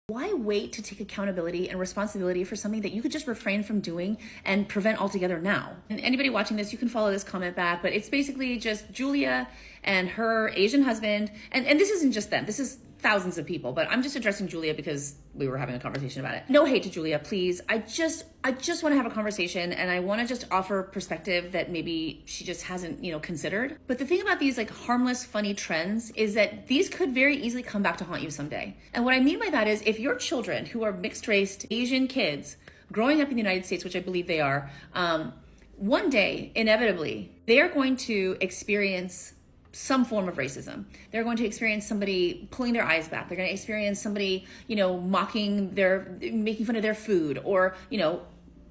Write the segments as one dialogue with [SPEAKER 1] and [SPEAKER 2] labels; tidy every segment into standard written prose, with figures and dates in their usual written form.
[SPEAKER 1] Why wait to take accountability and responsibility for something that you could just refrain from doing and prevent altogether now? And anybody watching this, you can follow this comment back, but it's basically just Julia and her Asian husband. And this isn't just them, this is thousands of people, but I'm just addressing Julia because we were having a conversation about it. No hate to Julia, please. I just want to have a conversation, and I want to just offer perspective that maybe she just hasn't, considered. But the thing about these like harmless, funny trends is that these could very easily come back to haunt you someday. And what I mean by that is if your children who are mixed race Asian kids growing up in the United States, which I believe they are, one day, inevitably, they are going to experience some form of racism. They're going to experience somebody pulling their eyes back. They're going to experience somebody, making making fun of their food, or,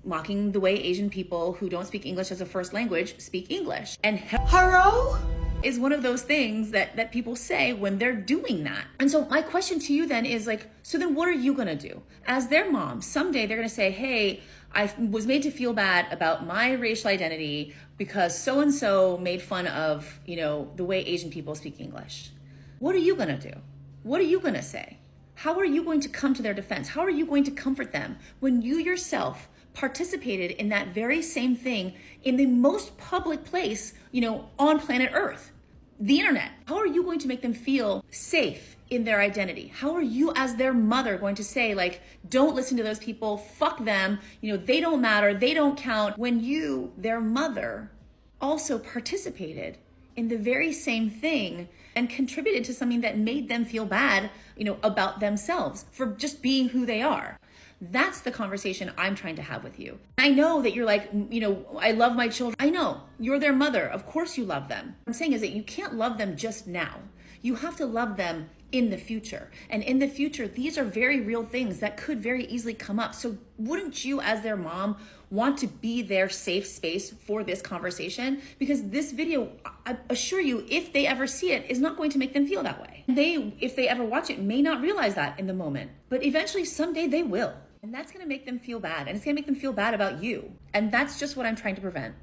[SPEAKER 1] mocking the way Asian people who don't speak English as a first language speak English. And hello is one of those things that people say when they're doing that. And so my question to you then is like, so then what are you gonna do? As their mom, someday they're gonna say, hey, I was made to feel bad about my racial identity because so-and-so made fun of, the way Asian people speak English. What are you gonna do? What are you gonna say? How are you going to come to their defense? How are you going to comfort them when you yourself participated in that very same thing in the most public place, on planet Earth, the internet? How are you going to make them feel safe in their identity? How are you as their mother going to say, like, don't listen to those people, fuck them, they don't matter, they don't count, when you, their mother, also participated in the very same thing and contributed to something that made them feel bad, about themselves for just being who they are? That's the conversation I'm trying to have with you. I know that you're like, I love my children. I know, you're their mother. Of course you love them. What I'm saying is that you can't love them just now. You have to love them in the future. And in the future, these are very real things that could very easily come up. So wouldn't you, as their mom, want to be their safe space for this conversation? Because this video, I assure you, if they ever see it, is not going to make them feel that way. If they ever watch it, may not realize that in the moment, but eventually someday they will. And that's gonna make them feel bad, and it's gonna make them feel bad about you. And that's just what I'm trying to prevent.